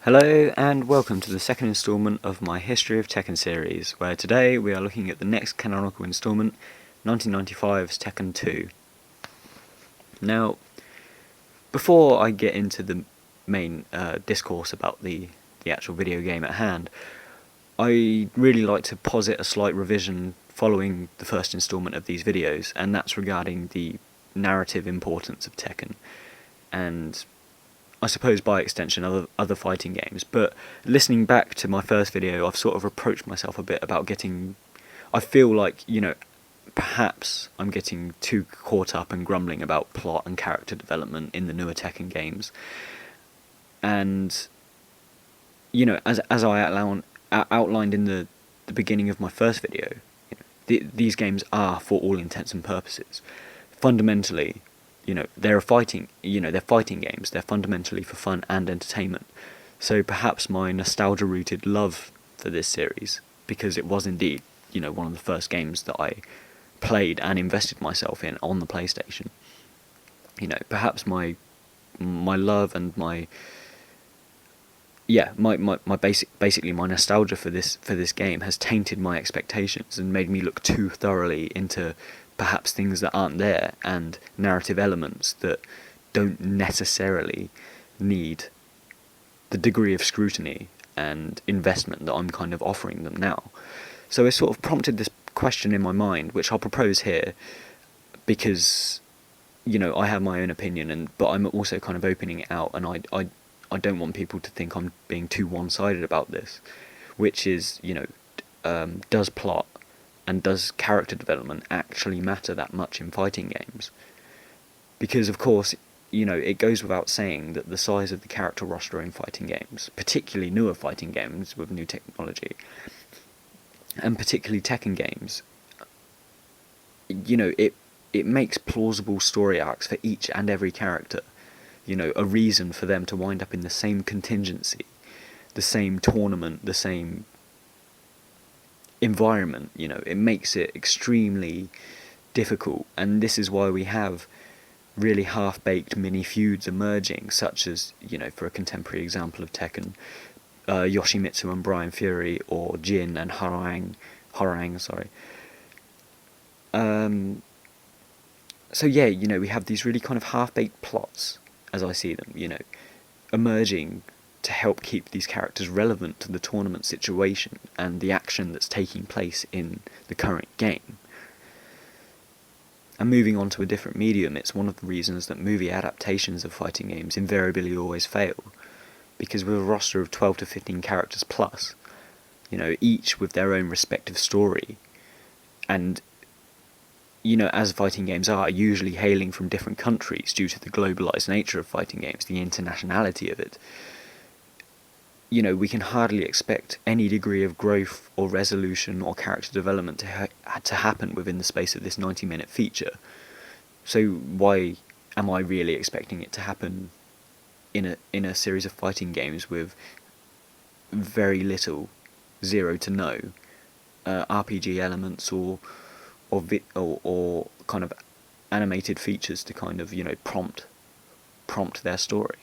Hello and welcome to the second instalment of my History of Tekken series, where today we are looking at the next canonical instalment, 1995's Tekken 2. Now, before I get into the main discourse about the actual video game at hand, I really like to posit a slight revision following the first instalment of these videos, and that's regarding the narrative importance of Tekken, and I suppose by extension other fighting games. But listening back to my first video, I've sort of reproached myself a bit about I feel like, perhaps I'm getting too caught up and grumbling about plot and character development in the newer Tekken games. And, as I outlined in the beginning of my first video, these games are, for all intents and purposes, fundamentally, they're fighting games. They're fundamentally for fun and entertainment. So perhaps my nostalgia-rooted love for this series, because it was indeed, one of the first games that I played and invested myself in on the PlayStation. Perhaps my love and my basically my nostalgia for this game has tainted my expectations and made me look too thoroughly into perhaps things that aren't there, and narrative elements that don't necessarily need the degree of scrutiny and investment that I'm kind of offering them now. So it sort of prompted this question in my mind, which I'll propose here, because I have my own opinion, but I'm also kind of opening it out, and I don't want people to think I'm being too one-sided about this, which is, does plot and does character development actually matter that much in fighting games? Because, of course, it goes without saying that the size of the character roster in fighting games, particularly newer fighting games with new technology, and particularly Tekken games, it makes plausible story arcs for each and every character. A reason for them to wind up in the same contingency, the same tournament, the same environment. It makes it extremely difficult, and this is why we have really half-baked mini feuds emerging, such as, for a contemporary example of Tekken, Yoshimitsu and Brian Fury, or Jin and Harang. So yeah, we have these really kind of half-baked plots, as I see them, emerging to help keep these characters relevant to the tournament situation and the action that's taking place in the current game. And moving on to a different medium, it's one of the reasons that movie adaptations of fighting games invariably always fail, because with a roster of 12 to 15 characters plus, each with their own respective story, and as fighting games are, usually hailing from different countries due to the globalised nature of fighting games, the internationality of it, we can hardly expect any degree of growth or resolution or character development to happen within the space of this 90-minute feature. So why am I really expecting it to happen in a series of fighting games with very little, zero to no, RPG elements or kind of animated features to kind of prompt their story?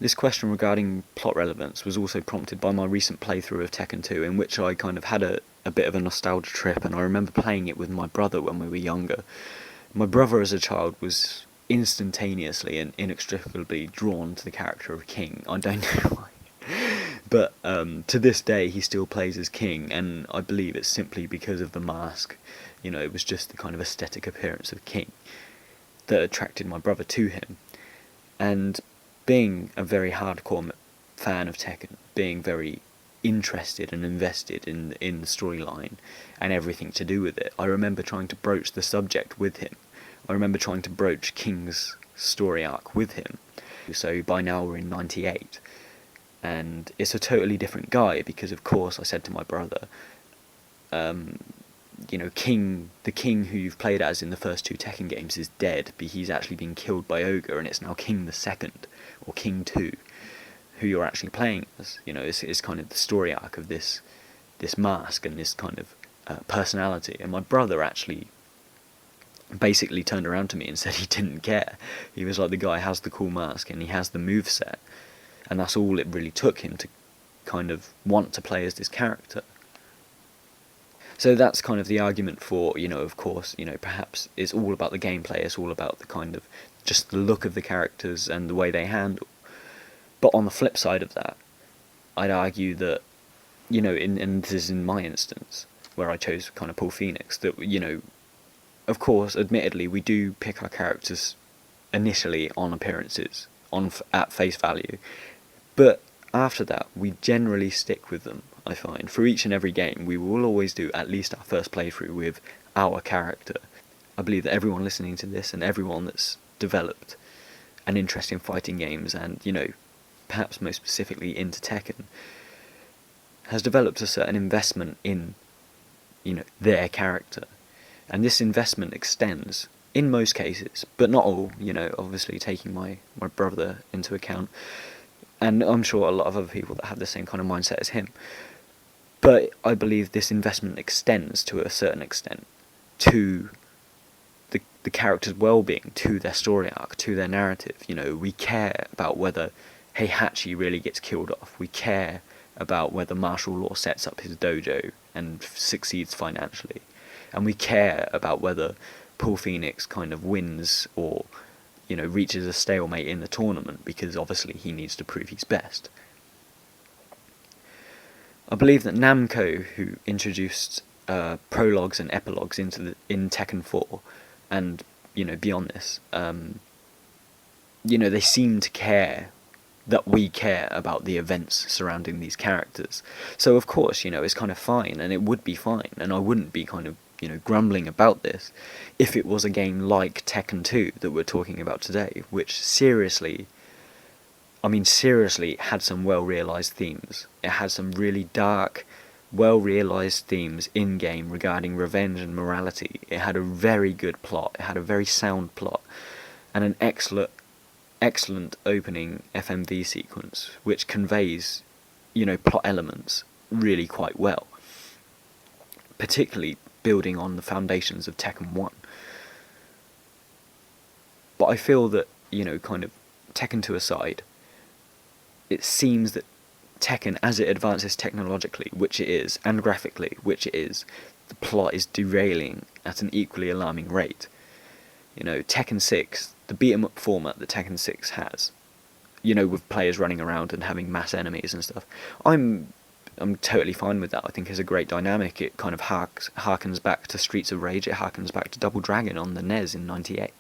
This question regarding plot relevance was also prompted by my recent playthrough of Tekken 2, in which I kind of had a bit of a nostalgia trip, and I remember playing it with my brother when we were younger. My brother as a child was instantaneously and inextricably drawn to the character of King. I don't know why. But to this day he still plays as King, and I believe it's simply because of the mask. It was just the kind of aesthetic appearance of King that attracted my brother to him. And being a very hardcore fan of Tekken, being very interested and invested in the storyline and everything to do with it, I remember trying to broach the subject with him. I remember trying to broach King's story arc with him. So by now we're in 98, and it's a totally different guy, because of course I said to my brother, King, the King who you've played as in the first two Tekken games is dead. He's actually been killed by Ogre, and it's now King the Second, or King 2, who you're actually playing as. It's kind of the story arc of this mask and this kind of personality. And my brother actually basically turned around to me and said he didn't care. He was like, the guy has the cool mask and he has the moveset, and that's all it really took him to kind of want to play as this character. So that's kind of the argument for, of course, perhaps it's all about the gameplay, it's all about the kind of just the look of the characters and the way they handle. But on the flip side of that, I'd argue that, and this is in my instance, where I chose kind of Paul Phoenix, that, of course, admittedly, we do pick our characters initially on appearances, at face value, but after that, we generally stick with them, I find. For each and every game, we will always do at least our first playthrough with our character. I believe that everyone listening to this, and everyone that's developed an interest in fighting games, and, perhaps most specifically into Tekken, has developed a certain investment in, their character. And this investment extends, in most cases, but not all, obviously taking my brother into account, and I'm sure a lot of other people that have the same kind of mindset as him. But I believe this investment extends to a certain extent to the character's well-being, to their story arc, to their narrative. We care about whether Heihachi really gets killed off. We care about whether martial law sets up his dojo and succeeds financially. And we care about whether Paul Phoenix kind of wins or, reaches a stalemate in the tournament, because obviously he needs to prove he's best. I believe that Namco, who introduced prologues and epilogues in Tekken 4, and, beyond this, they seem to care that we care about the events surrounding these characters. So of course, it's kind of fine, and it would be fine, and I wouldn't be kind of, grumbling about this if it was a game like Tekken 2 that we're talking about today, which seriously had some well-realised themes. It had some really dark, well-realised themes in-game regarding revenge and morality. It had a very good plot, it had a very sound plot, and an excellent opening FMV sequence, which conveys, plot elements really quite well, particularly building on the foundations of Tekken 1. But I feel that, kind of Tekken 2 aside, it seems that Tekken, as it advances technologically, which it is, and graphically, which it is, the plot is derailing at an equally alarming rate. Tekken 6, the beat-em-up format that Tekken 6 has, with players running around and having mass enemies and stuff, I'm totally fine with that. I think it's a great dynamic. It kind of harkens back to Streets of Rage. It harkens back to Double Dragon on the NES in 88.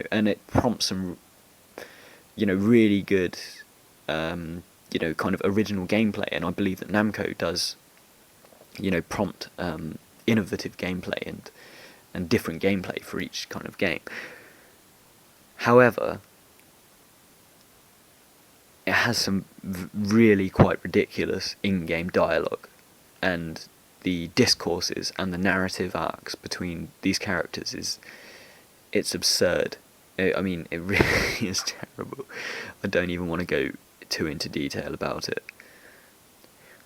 And it prompts some, really good, kind of original gameplay. And I believe that Namco does, prompt innovative gameplay and different gameplay for each kind of game. However, it has some really quite ridiculous in-game dialogue, and the discourses and the narrative arcs between these characters it's absurd. It really is terrible. I don't even want to go too into detail about it.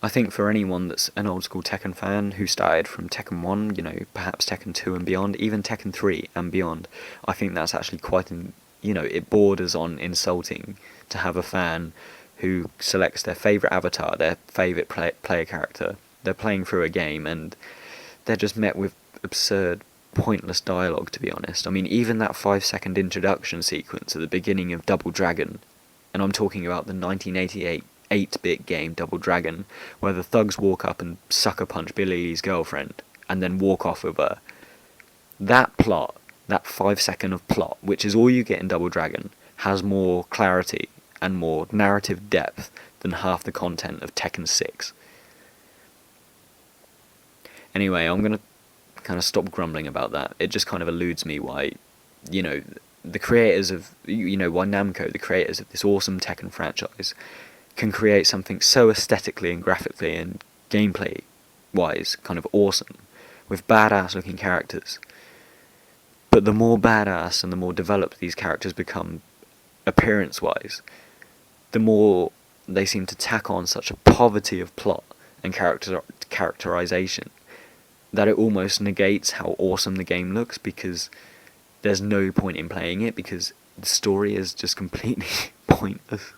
I think for anyone that's an old school Tekken fan who started from Tekken 1, perhaps Tekken 2 and beyond, even Tekken 3 and beyond, I think that's actually quite it borders on insulting to have a fan who selects their favourite avatar, their favourite player character. They're playing through a game and they're just met with absurd, pointless dialogue, to be honest. Even that 5-second introduction sequence at the beginning of Double Dragon, and I'm talking about the 1988 8-bit game Double Dragon, where the thugs walk up and sucker punch Billy Lee's girlfriend and then walk off with her. That plot, that 5-second of plot, which is all you get in Double Dragon, has more clarity and more narrative depth than half the content of Tekken 6. Anyway, I'm going to kind of stop grumbling about that. It just kind of eludes me why, the creators of, why Namco, the creators of this awesome Tekken franchise, can create something so aesthetically and graphically and gameplay-wise kind of awesome, with badass-looking characters. But the more badass and the more developed these characters become appearance-wise, the more they seem to tack on such a poverty of plot and characterization that it almost negates how awesome the game looks, because there's no point in playing it, because the story is just completely pointless.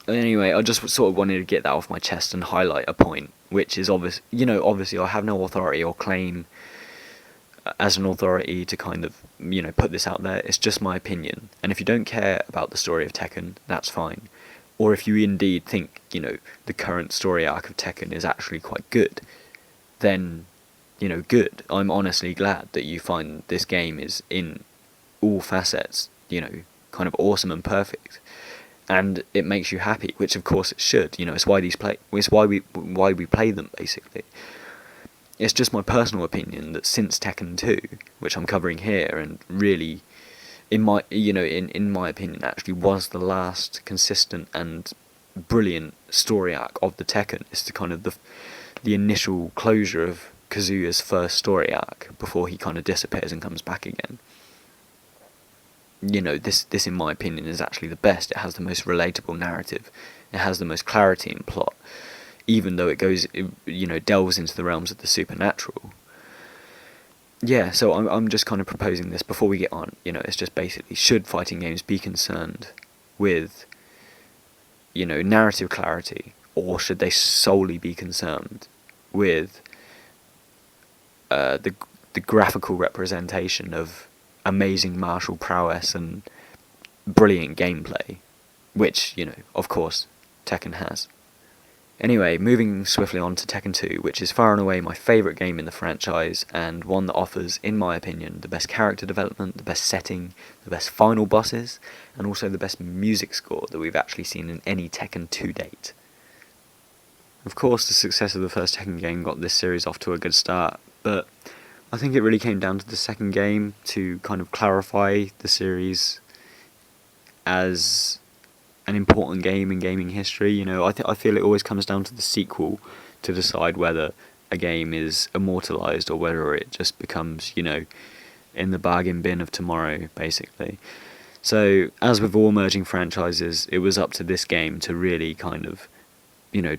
Anyway, I just sort of wanted to get that off my chest and highlight a point, which is obvious. Obviously I have no authority or claim as an authority to kind of, put this out there. It's just my opinion. And if you don't care about the story of Tekken, that's fine. Or if you indeed think, the current story arc of Tekken is actually quite good, then, good. I'm honestly glad that you find this game is in all facets, kind of awesome and perfect. And it makes you happy, which of course it should. It's why why we play them, basically. It's just my personal opinion that since Tekken 2, which I'm covering here, and really, in my opinion, actually was the last consistent and brilliant story arc of the Tekken. It's the kind of the initial closure of Kazuya's first story arc before he kind of disappears and comes back again. This in my opinion is actually the best. It has the most relatable narrative. It has the most clarity in plot, even though it goes, delves into the realms of the supernatural. Yeah, so I'm just kind of proposing this before we get on. It's just basically, should fighting games be concerned with, narrative clarity, or should they solely be concerned with the graphical representation of amazing martial prowess and brilliant gameplay, which, of course, Tekken has. Anyway, moving swiftly on to Tekken 2, which is far and away my favourite game in the franchise, and one that offers, in my opinion, the best character development, the best setting, the best final bosses, and also the best music score that we've actually seen in any Tekken to date. Of course, the success of the first Tekken game got this series off to a good start, but I think it really came down to the second game to kind of clarify the series as an important game in gaming history. I feel it always comes down to the sequel to decide whether a game is immortalised or whether it just becomes, in the bargain bin of tomorrow, basically. So, as with all emerging franchises, it was up to this game to really kind of,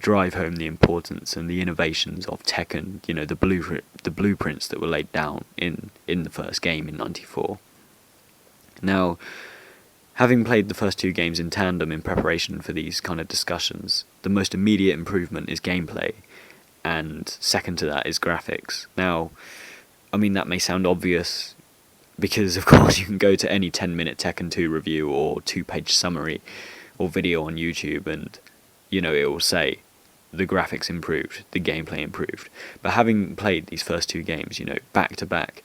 drive home the importance and the innovations of Tekken, the blueprints that were laid down in the first game in '94. Now, having played the first two games in tandem in preparation for these kind of discussions, the most immediate improvement is gameplay, and second to that is graphics. Now, that may sound obvious, because of course you can go to any 10-minute Tekken 2 review or 2-page summary or video on YouTube and, it will say the graphics improved, the gameplay improved. But having played these first two games, back to back,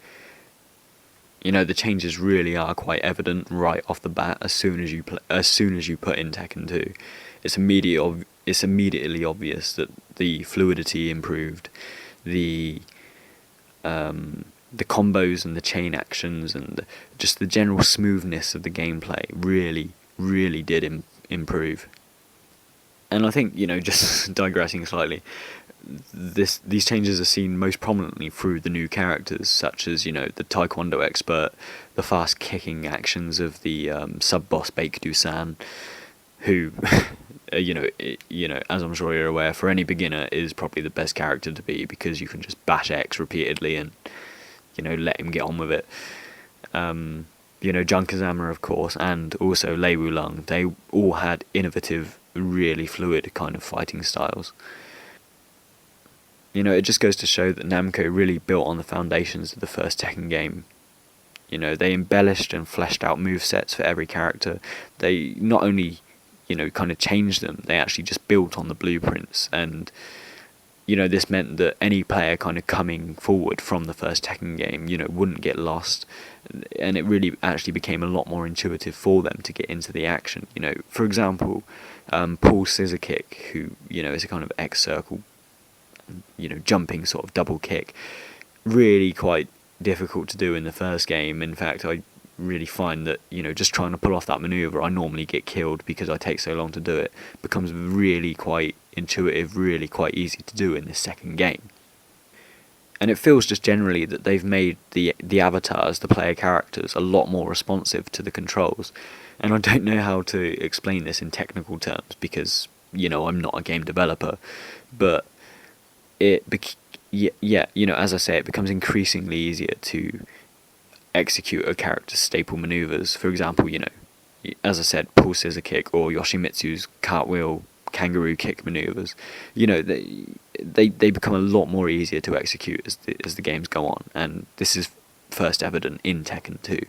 the changes really are quite evident right off the bat as soon as you put in Tekken 2. It's immediately obvious that the fluidity improved, the combos and the chain actions and just the general smoothness of the gameplay really did improve. And I think, just digressing slightly, these changes are seen most prominently through the new characters, such as, the Taekwondo expert, the fast-kicking actions of the sub-boss Baekdu-san, who, as I'm sure you're aware, for any beginner is probably the best character to be, because you can just bash X repeatedly and, let him get on with it. Jun Kazama, of course, and also Lei Wulong, they all had innovative, really fluid kind of fighting styles. It just goes to show that Namco really built on the foundations of the first Tekken game. They embellished and fleshed out movesets for every character. They not only, kind of changed them, they actually just built on the blueprints. And, this meant that any player kind of coming forward from the first Tekken game, wouldn't get lost. And it really actually became a lot more intuitive for them to get into the action. For example, Paul's scissor kick, who, is a kind of X-circle, jumping sort of double kick, really quite difficult to do in the first game. In fact, I really find that, just trying to pull off that maneuver, I normally get killed because I take so long to do it, becomes really quite intuitive, really quite easy to do in this second game. And it feels just generally that they've made the avatars, the player characters, a lot more responsive to the controls. And I don't know how to explain this in technical terms because, I'm not a game developer, but as I say, it becomes increasingly easier to execute a character's staple maneuvers. For example, as I said, pull scissor kick or Yoshimitsu's cartwheel kangaroo kick maneuvers. They become a lot more easier to execute as the games go on, and this is first evident in Tekken 2.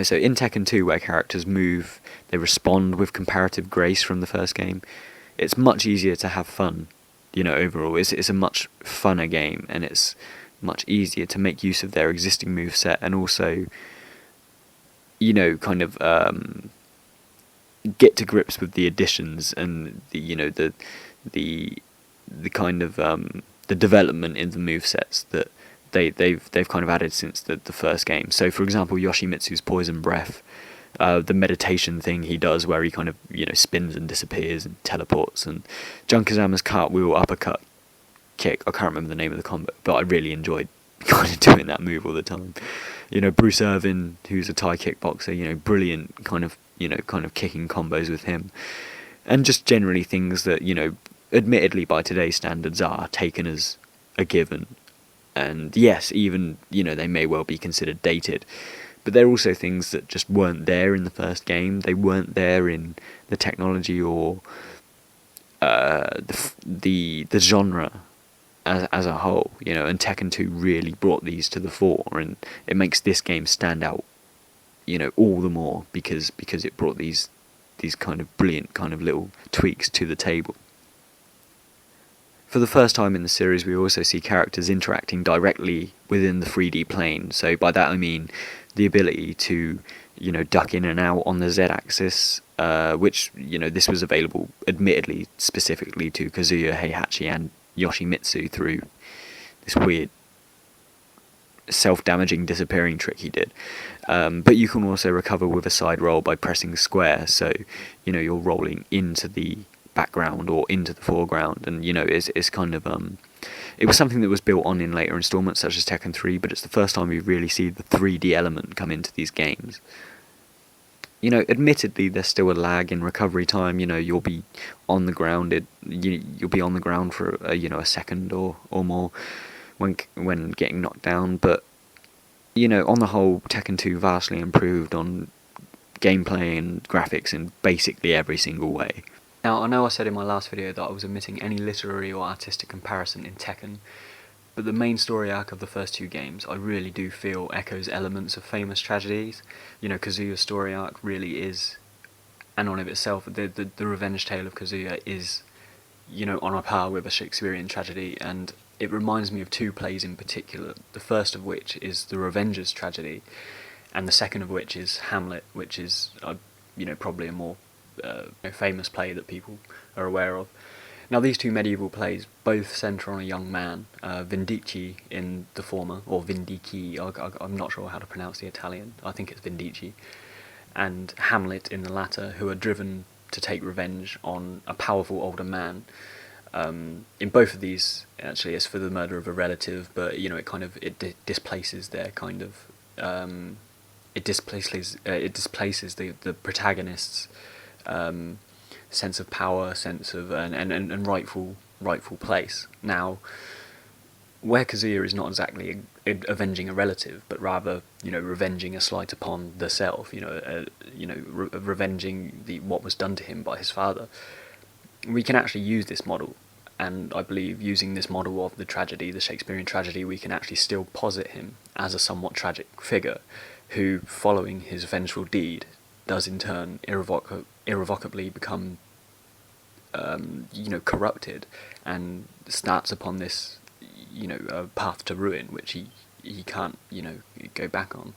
So in Tekken 2, where characters move, they respond with comparative grace from the first game, it's much easier to have fun, overall. It's a much funner game, and it's much easier to make use of their existing moveset, and also, kind of get to grips with the additions and the kind of the development in the movesets that they've kind of added since the first game. So, for example, Yoshimitsu's poison breath, the meditation thing he does where he kind of spins and disappears and teleports, and Junkazama's cartwheel uppercut kick. I can't remember the name of the combo, but I really enjoyed kind of doing that move all the time. Bruce Irvin, who's a Thai kickboxer, brilliant kind of kicking combos with him, and just generally things that admittedly by today's standards are taken as a given. And yes, even, they may well be considered dated, but they're also things that just weren't there in the first game. They weren't there in the technology or the genre as a whole, and Tekken 2 really brought these to the fore, and it makes this game stand out, all the more because it brought these kind of brilliant kind of little tweaks to the table. For the first time in the series, we also see characters interacting directly within the 3D plane. So by that I mean the ability to, duck in and out on the Z-axis, which, this was available, admittedly, specifically to Kazuya, Heihachi, and Yoshimitsu through this weird self-damaging disappearing trick he did. But you can also recover with a side roll by pressing square, so, you're rolling into the background or into the foreground, and it's kind of it was something that was built on in later installments such as Tekken 3, but it's the first time we really see the 3D element come into these games. Admittedly there's still a lag in recovery time. You'll be on the ground, you'll be on the ground for a second or more when getting knocked down, but on the whole, Tekken 2 vastly improved on gameplay and graphics in basically every single way. Now, I know I said in my last video that I was omitting any literary or artistic comparison in Tekken, but the main story arc of the first two games I really do feel echoes elements of famous tragedies. Kazuya's story arc really is, and on of itself, the revenge tale of Kazuya is, on a par with a Shakespearean tragedy, and it reminds me of two plays in particular, the first of which is the Revenger's tragedy, and the second of which is Hamlet, which is, probably a more famous play that people are aware of. Now, these two medieval plays both centre on a young man, Vindici in the former, or Vindici, I'm not sure how to pronounce the Italian, I think it's Vindici, and Hamlet in the latter, who are driven to take revenge on a powerful older man. In both of these, actually, it's for the murder of a relative, but it displaces their kind of it displaces the protagonist's sense of power, sense of and rightful place. Now, where Kazuya is not exactly avenging a relative, but rather revenging a slight upon the self, revenging what was done to him by his father. We can actually use this model, and I believe using this model of the tragedy, the Shakespearean tragedy, we can actually still posit him as a somewhat tragic figure who, following his vengeful deed, does in turn irrevocably become corrupted and starts upon this path to ruin which he can't go back on.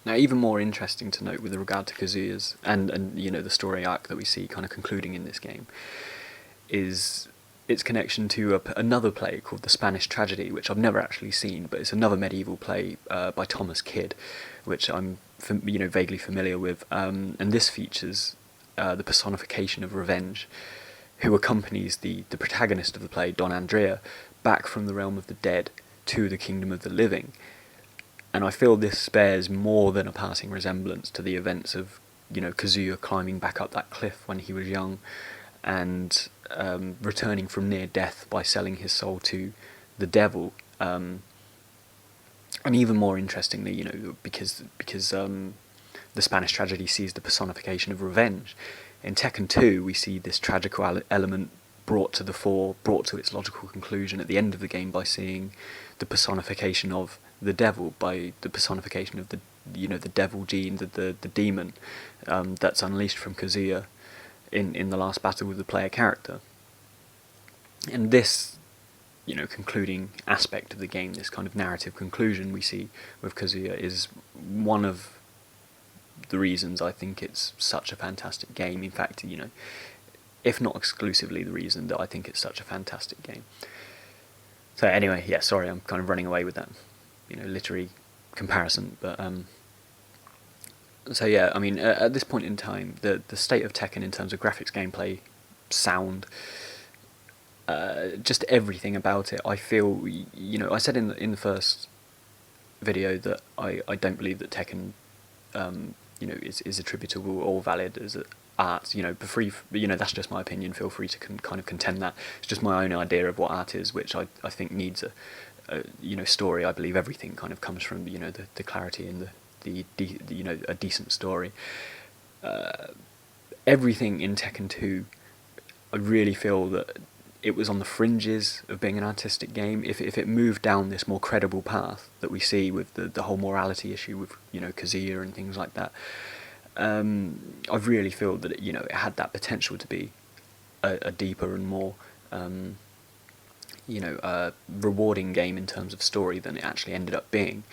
Now, even more interesting to note with regard to Kazuya's and the story arc that we see kind of concluding in this game is its connection to another play called The Spanish Tragedy, which I've never actually seen, but it's another medieval play by Thomas Kyd, which I'm vaguely familiar with, and this features the personification of revenge, who accompanies the protagonist of the play, Don Andrea, back from the realm of the dead to the kingdom of the living. And I feel this bears more than a passing resemblance to the events of Kazuya climbing back up that cliff when he was young, and returning from near death by selling his soul to the devil, And even more interestingly, because the Spanish tragedy sees the personification of revenge. In Tekken 2, we see this tragical element brought to the fore, brought to its logical conclusion at the end of the game by seeing the personification of the devil, by the personification of the devil gene, the demon that's unleashed from Kazuya in the last battle with the player character. And this, concluding aspect of the game, this kind of narrative conclusion we see with Kazuya, is one of the reasons I think it's such a fantastic game. In fact, if not exclusively the reason that I think it's such a fantastic game. So anyway, yeah, sorry, I'm kind of running away with that, literary comparison, but so yeah, I mean, at this point in time, the state of Tekken in terms of graphics, gameplay, sound, just everything about it, I feel, I said in the first video that I don't believe that Tekken, is attributable or valid as art. That's just my opinion. Feel free to kind of contend that. It's just my own idea of what art is, which I think needs a story. I believe everything kind of comes from the clarity and a decent story. Everything in Tekken 2, I really feel that it was on the fringes of being an artistic game. If it moved down this more credible path that we see with the whole morality issue with Kazuya and things like that, I really feel that it had that potential to be a deeper and more rewarding game in terms of story than it actually ended up being.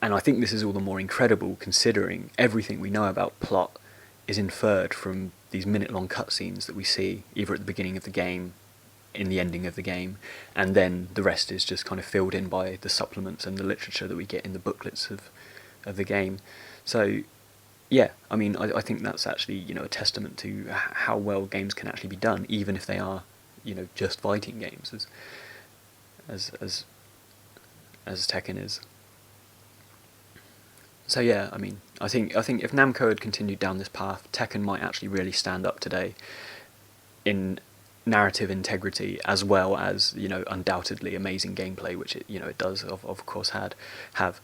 And I think this is all the more incredible considering everything we know about plot is inferred from these minute-long cutscenes that we see either at the beginning of the game, in the ending of the game, and then the rest is just kind of filled in by the supplements and the literature that we get in the booklets of the game. So yeah, I mean, I think that's actually a testament to how well games can actually be done, even if they are just fighting games, as Tekken is. So yeah, I mean, I think if Namco had continued down this path, Tekken might actually really stand up today in narrative integrity, as well as undoubtedly amazing gameplay, which it does of course have.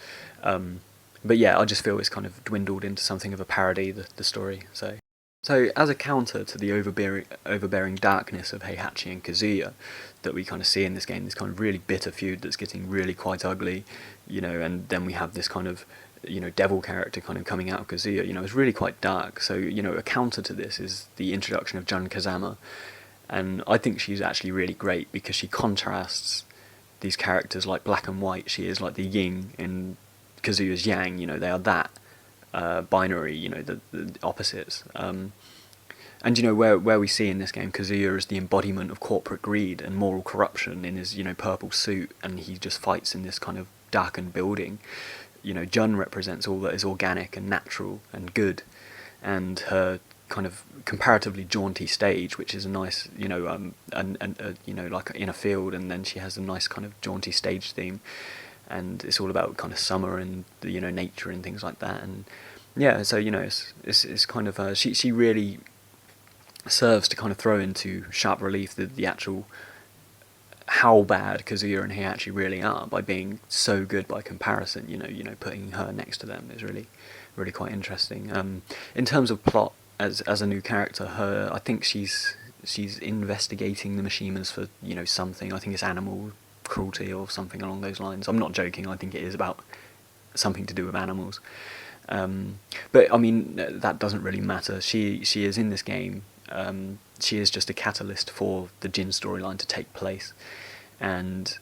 But yeah, I just feel it's kind of dwindled into something of a parody, the story. So as a counter to the overbearing darkness of Heihachi and Kazuya that we kind of see in this game, this kind of really bitter feud that's getting really quite ugly, and then we have this kind of devil character kind of coming out of Kazuya, it's really quite dark. So a counter to this is the introduction of Jun Kazama, and I think she's actually really great because she contrasts these characters like black and white. She is like the yin and Kazuya's yang. They are that binary. The opposites. And where we see in this game Kazuya is the embodiment of corporate greed and moral corruption in his purple suit, and he just fights in this kind of darkened building. Jun represents all that is organic and natural and good, and her kind of comparatively jaunty stage, which is a nice, like in a field, and then she has a nice kind of jaunty stage theme, and it's all about kind of summer and nature and things like that. And yeah, so it's kind of she really serves to kind of throw into sharp relief the actual how bad Kazuya and Heihachi really are by being so good by comparison. Putting her next to them is really quite interesting. In terms of plot, as a new character, I think she's investigating the Mishimans for something. I think it's animal cruelty or something along those lines. I'm not joking. I think it is about something to do with animals. But I mean, that doesn't really matter. She is in this game. She is just a catalyst for the Jin storyline to take place, and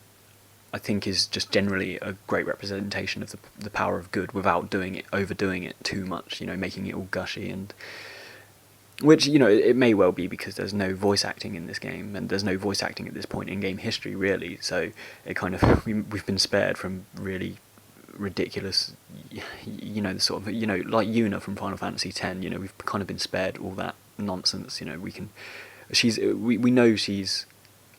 I think is just generally a great representation of the power of good without overdoing it too much. Making it all gushy, and which it may well be because there's no voice acting in this game, and there's no voice acting at this point in game history really. So it kind of we've been spared from really ridiculous, the sort of like Yuna from Final Fantasy X. We've kind of been spared all that nonsense. We know she's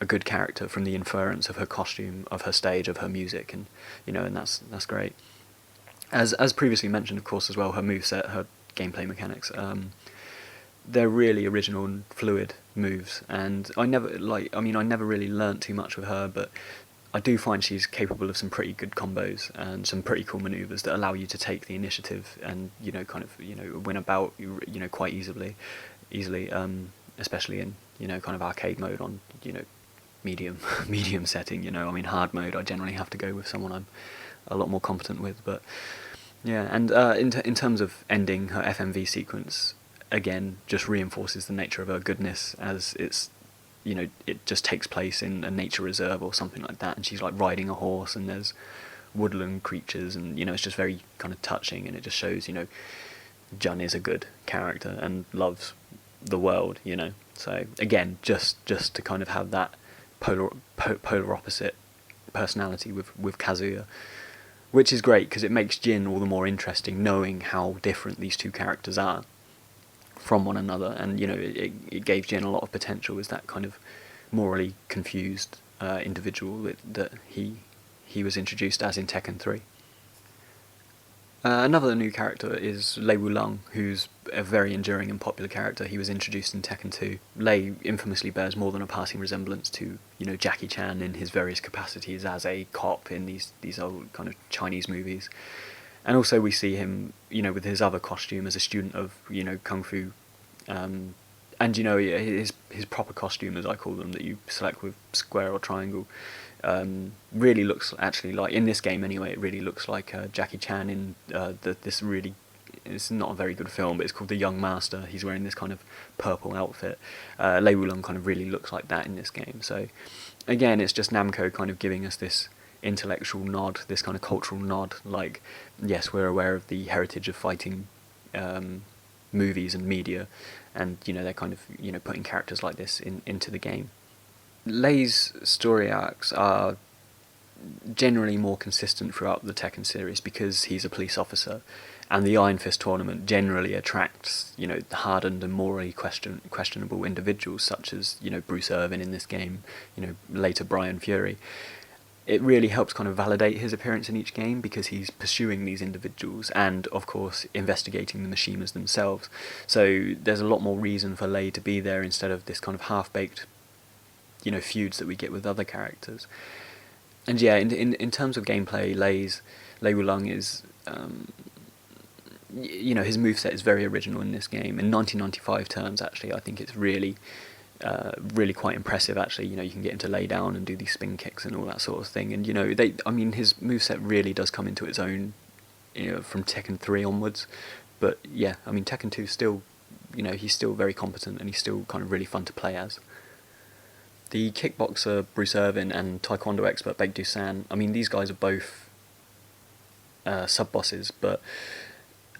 a good character from the inference of her costume, of her stage, of her music, and and that's great. As previously mentioned, of course, as well, her moveset, her gameplay mechanics, they're really original and fluid moves, and I never really learnt too much with her, but I do find she's capable of some pretty good combos and some pretty cool maneuvers that allow you to take the initiative and kind of win a bout quite easily, especially in kind of arcade mode on medium medium setting. I mean, hard mode I generally have to go with someone I'm a lot more competent with, but yeah. And in terms of ending, her FMV sequence again just reinforces the nature of her goodness, as it's it just takes place in a nature reserve or something like that, and she's like riding a horse and there's woodland creatures, and it's just very kind of touching, and it just shows Jun is a good character and loves the world. So again, just to kind of have that polar opposite personality with Kazuya, which is great because it makes Jin all the more interesting, knowing how different these two characters are from one another, and it gave Jin a lot of potential as that kind of morally confused individual that he was introduced as in Tekken 3. Another new character is Lei Wulong, who's a very enduring and popular character. He was introduced in Tekken 2. Lei infamously bears more than a passing resemblance to Jackie Chan in his various capacities as a cop in these old kind of Chinese movies. And also we see him, with his other costume as a student of, Kung Fu. And, his proper costume, as I call them, that you select with square or triangle, really looks actually like, in this game anyway, it really looks like Jackie Chan in this really, it's not a very good film, but it's called The Young Master. He's wearing this kind of purple outfit. Lei Wulong kind of really looks like that in this game. So, again, it's just Namco kind of giving us this intellectual nod, this kind of cultural nod, like, yes, we're aware of the heritage of fighting movies and media, and they're kind of putting characters like this into the game. Lei's story arcs are generally more consistent throughout the Tekken series because he's a police officer, and the Iron Fist tournament generally attracts hardened and morally questionable individuals such as Bruce Irvin in this game, later Brian Fury. It really helps kind of validate his appearance in each game because he's pursuing these individuals and, of course, investigating the Mishimas themselves. So there's a lot more reason for Lei to be there instead of this kind of half-baked, feuds that we get with other characters. And yeah, in terms of gameplay, Lei Wulong is, his moveset is very original in this game. In 1995 terms, actually, I think it's really quite impressive. Actually, you can get into lay down and do these spin kicks and all that sort of thing. And his moveset really does come into its own, from Tekken 3 onwards. But yeah, Tekken 2 still, he's still very competent and he's still kind of really fun to play as. The kickboxer Bruce Irvin and taekwondo expert Baekdu San, these guys are both sub-bosses, but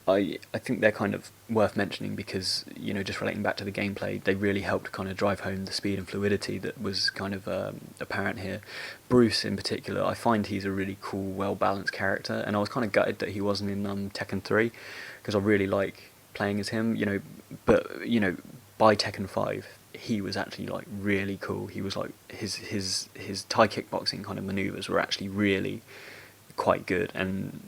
I think they're kind of worth mentioning because, just relating back to the gameplay, they really helped kind of drive home the speed and fluidity that was kind of apparent here. Bruce, in particular, I find he's a really cool, well-balanced character, and I was kind of gutted that he wasn't in Tekken 3, because I really like playing as him, but, by Tekken 5, he was actually, like, really cool. He was, like, his Thai kickboxing kind of maneuvers were actually really quite good, and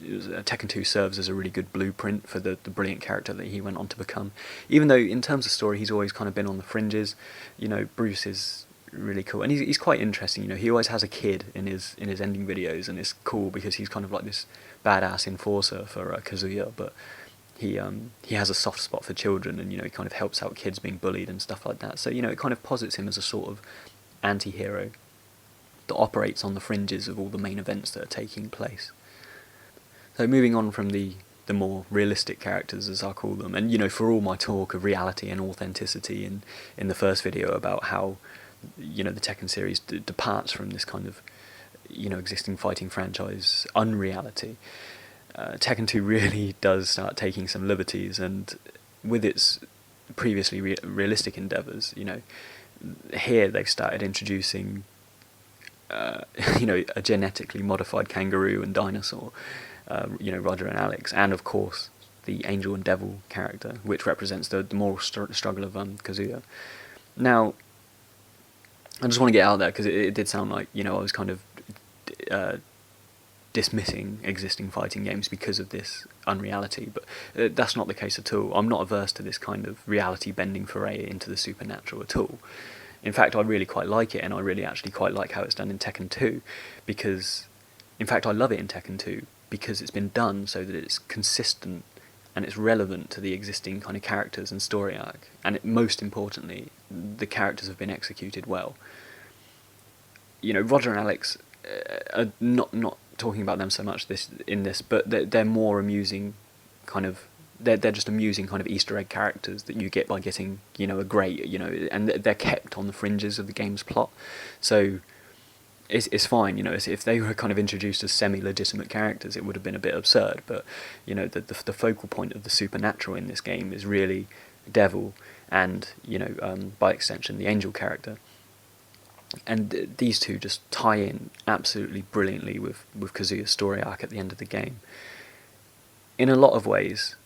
Tekken 2 serves as a really good blueprint for the brilliant character that he went on to become. Even though in terms of story he's always kind of been on the fringes, Bruce is really cool, and he's quite interesting. He always has a kid in his ending videos, and it's cool because he's kind of like this badass enforcer for Kazuya, but he has a soft spot for children, and he kind of helps out kids being bullied and stuff like that. So it kind of posits him as a sort of anti-hero that operates on the fringes of all the main events that are taking place. So moving on from the more realistic characters, as I call them, and for all my talk of reality and authenticity in the first video about how the Tekken series departs from this kind of existing fighting franchise unreality, Tekken 2 really does start taking some liberties, and with its previously realistic endeavours, here they've started introducing a genetically modified kangaroo and dinosaur, Roger and Alex, and of course the angel and devil character, which represents the moral struggle of Kazuya. Now, I just want to get out there because it did sound like I was kind of dismissing existing fighting games because of this unreality, but that's not the case at all. I'm not averse to this kind of reality bending foray into the supernatural at all. In fact, I really quite like it, and I really actually quite like how it's done in Tekken 2, because, in fact, I love it in Tekken 2, because it's been done so that it's consistent and it's relevant to the existing kind of characters and story arc, and most importantly, the characters have been executed well. You know, Roger and Alex are not talking about them so much in this, but they're more amusing, kind of. They're just amusing kind of Easter egg characters that you get by getting, you know, a great, you know, and they're kept on the fringes of the game's plot, so it's fine. You know, if they were kind of introduced as semi-legitimate characters, it would have been a bit absurd. But you know, the focal point of the supernatural in this game is really Devil, and you know, by extension, the Angel character. And these two just tie in absolutely brilliantly with Kazuya's story arc at the end of the game. In a lot of ways,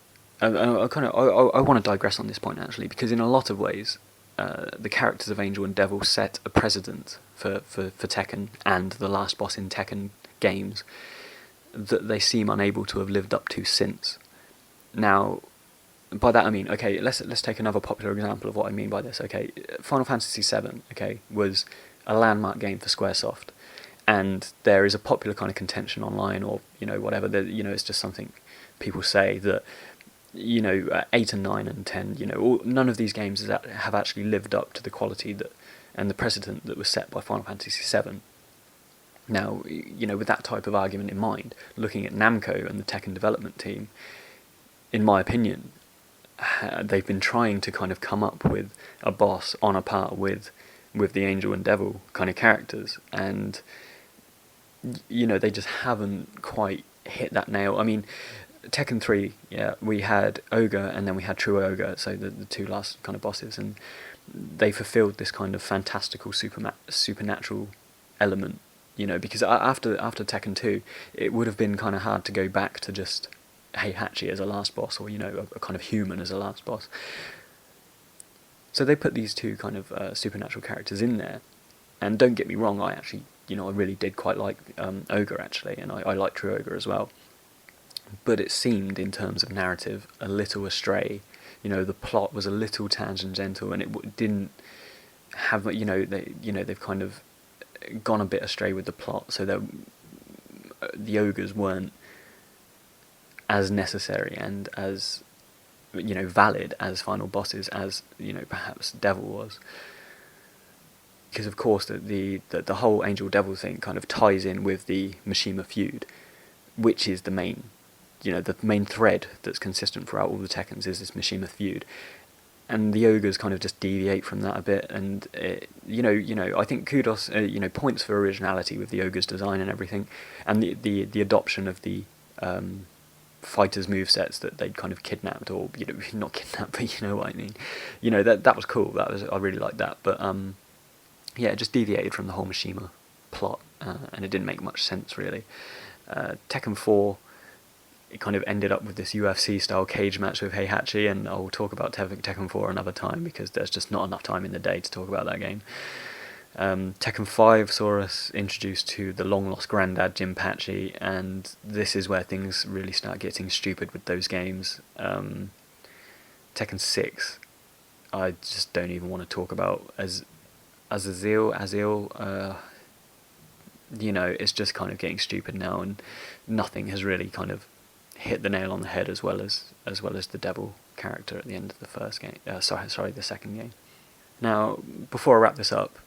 I want to digress on this point actually, because in a lot of ways, the characters of Angel and Devil set a precedent for Tekken and the last boss in Tekken games that they seem unable to have lived up to since. Now, by that I mean, okay, let's take another popular example of what I mean by this. Okay, Final Fantasy VII, okay, was a landmark game for Squaresoft, and there is a popular kind of contention online, or you know, whatever. You know, it's just something people say that, you know, 8 and 9 and 10, you know, none of these games have actually lived up to the quality that and the precedent that was set by Final Fantasy VII. Now, you know, with that type of argument in mind, looking at Namco and the Tekken development team, in my opinion, they've been trying to kind of come up with a boss on a par with the Angel and Devil kind of characters, and you know, they just haven't quite hit that nail. I mean, Tekken 3, yeah, we had Ogre and then we had True Ogre, so the two last kind of bosses, and they fulfilled this kind of fantastical supernatural element, you know, because after Tekken 2, it would have been kind of hard to go back to just Heihachi as a last boss, or, you know, a kind of human as a last boss. So they put these two kind of supernatural characters in there, and don't get me wrong, I actually, you know, I really did quite like Ogre actually, and I like True Ogre as well. But it seemed, in terms of narrative, a little astray. You know, the plot was a little tangential, and it didn't have, you know, they've kind of gone a bit astray with the plot, so that the ogres weren't as necessary and as, you know, valid as final bosses as, you know, perhaps Devil was. Because of course the whole Angel Devil thing kind of ties in with the Mishima feud, which is the main, you know, the main thread that's consistent throughout all the Tekkens is this Mishima feud, and the ogres kind of just deviate from that a bit. And you know, I think kudos, you know, points for originality with the ogres design and everything, and the adoption of the fighters' movesets that they'd kind of kidnapped, or, you know, not kidnapped, but you know what I mean. You know, that was cool. I really liked that, but yeah, it just deviated from the whole Mishima plot, and it didn't make much sense really. Tekken 4, it kind of ended up with this UFC-style cage match with Heihachi, and I'll talk about Tekken 4 another time, because there's just not enough time in the day to talk about that game. Tekken 5 saw us introduced to the long-lost granddad Jinpachi, and this is where things really start getting stupid with those games. Tekken 6, I just don't even want to talk about. Azil, you know, it's just kind of getting stupid now, and nothing has really kind of hit the nail on the head as well as the Devil character at the end of the first game. The second game. Now, before I wrap this up,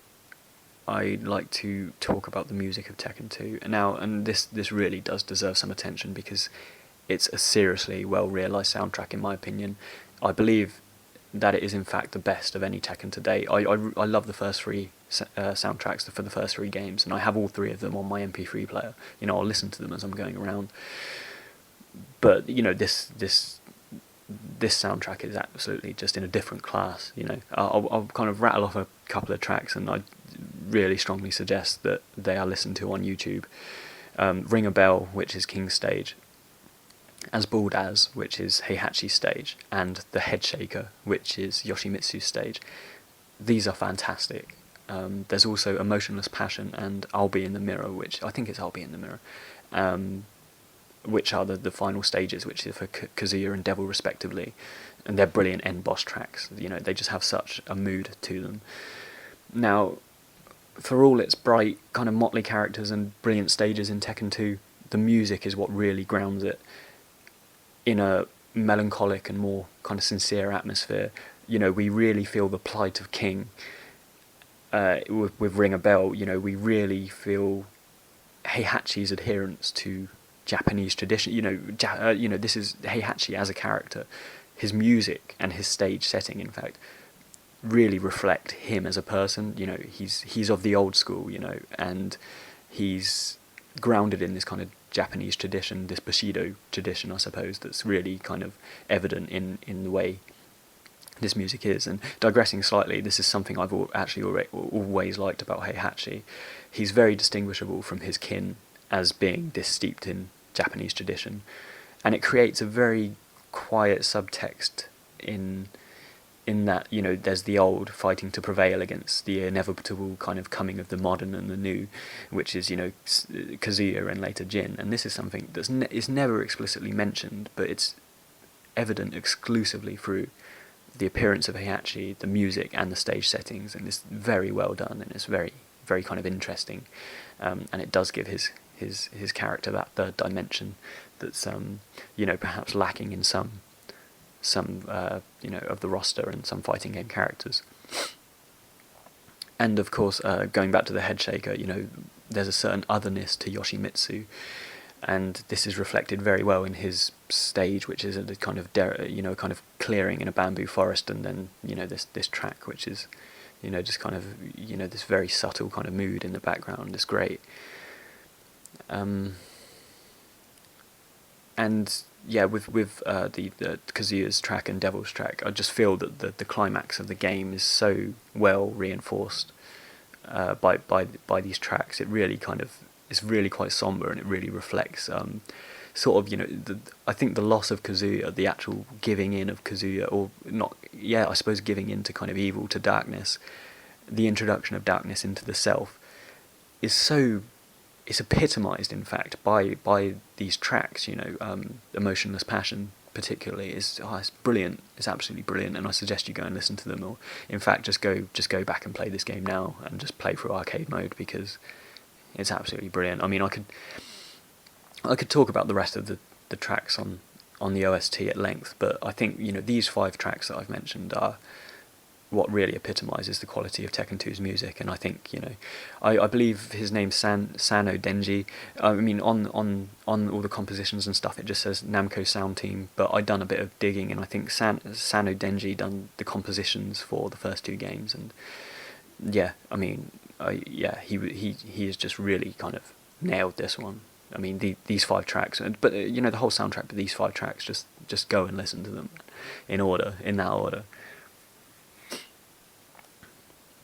I'd like to talk about the music of Tekken 2. Now, and this really does deserve some attention, because it's a seriously well realised soundtrack in my opinion. I believe that it is in fact the best of any Tekken to date. I love the first three soundtracks for the first three games, and I have all three of them on my MP3 player. You know, I'll listen to them as I'm going around. But you know, this soundtrack is absolutely just in a different class. You know, I'll kind of rattle off a couple of tracks, and I really strongly suggest that they are listened to on YouTube. Ring a Bell, which is King's stage, As Bald As, which is Heihachi's stage, and The Head Shaker, which is Yoshimitsu's stage. These are fantastic. There's also Emotionless Passion and I'll Be in the Mirror, which I think it's I'll Be in the Mirror, which are the final stages, which is for Kazuya and Devil respectively, and they're brilliant end boss tracks. You know, they just have such a mood to them. Now, for all its bright, kind of motley characters and brilliant stages in Tekken 2, the music is what really grounds it in a melancholic and more kind of sincere atmosphere. You know, we really feel the plight of King. With Ring a Bell, you know, we really feel Heihachi's adherence to Japanese tradition. You know, this is Heihachi as a character. His music and his stage setting, in fact, really reflect him as a person. You know, he's of the old school, you know, and he's grounded in this kind of Japanese tradition, this Bushido tradition, I suppose, that's really kind of evident in the way this music is. And digressing slightly, this is something I've actually always liked about Heihachi. He's very distinguishable from his kin as being this steeped in Japanese tradition, and it creates a very quiet subtext in that, you know, there's the old fighting to prevail against the inevitable kind of coming of the modern and the new, which is, you know, Kazuya and later Jin. And this is something that's is never explicitly mentioned, but it's evident exclusively through the appearance of Heihachi, the music and the stage settings, and it's very well done, and it's very, very kind of interesting, and it does give his character that third dimension that's you know, perhaps lacking in some you know, of the roster and some fighting game characters. And of course, going back to the head shaker, you know, there's a certain otherness to Yoshimitsu, and this is reflected very well in his stage, which is a kind of you know, kind of clearing in a bamboo forest, and then, you know, this track, which is, you know, just kind of, you know, this very subtle kind of mood in the background is great. And yeah, with the Kazuya's track and Devil's track, I just feel that the climax of the game is so well reinforced by these tracks. It really kind of, it's really quite somber, and it really reflects sort of, you know, I think the loss of Kazuya, the actual giving in of Kazuya, or not, yeah, I suppose giving in to kind of evil, to darkness, the introduction of darkness into the self, is so, it's epitomised, in fact, by these tracks. You know, Emotionless Passion particularly is it's brilliant. It's absolutely brilliant, and I suggest you go and listen to them, or in fact just go back and play this game now and just play through arcade mode, because it's absolutely brilliant. I mean, I could talk about the rest of the tracks on the OST at length, but I think, you know, these 5 tracks that I've mentioned are what really epitomises the quality of Tekken 2's music. And I think, you know, I believe his name's Sano Denji. I mean, on all the compositions and stuff, it just says Namco Sound Team, but I'd done a bit of digging, and I think Sano Denji done the compositions for the first 2 games, and yeah, I mean, yeah, he has just really kind of nailed this one. I mean, these 5 tracks, but you know, the whole soundtrack, but these 5 tracks, just go and listen to them in that order.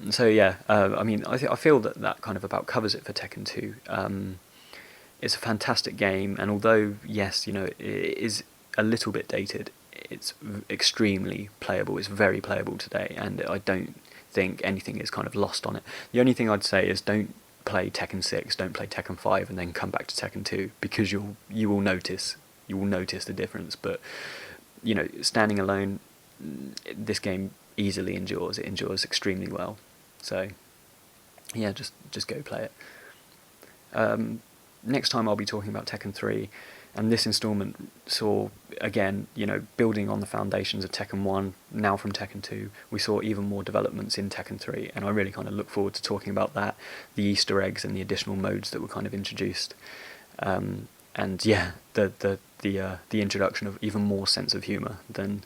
So yeah, I mean, I feel that kind of about covers it for Tekken 2. It's a fantastic game, and although, yes, you know, it is a little bit dated, it's extremely playable. It's very playable today, and I don't think anything is kind of lost on it. The only thing I'd say is don't play Tekken 6, don't play Tekken 5, and then come back to Tekken 2, because you will notice the difference. But, you know, standing alone, this game easily endures. It endures extremely well. So yeah, just go play it. Next time I'll be talking about Tekken 3, and this instalment saw, again, you know, building on the foundations of Tekken 1, now from Tekken 2, we saw even more developments in Tekken 3, and I really kind of look forward to talking about that, the Easter eggs and the additional modes that were kind of introduced, and yeah, the introduction of even more sense of humour than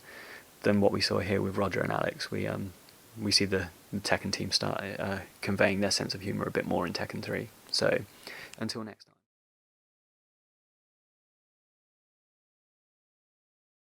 what we saw here with Roger and Alex. We see the Tekken team start conveying their sense of humour a bit more in Tekken 3. So, until next time.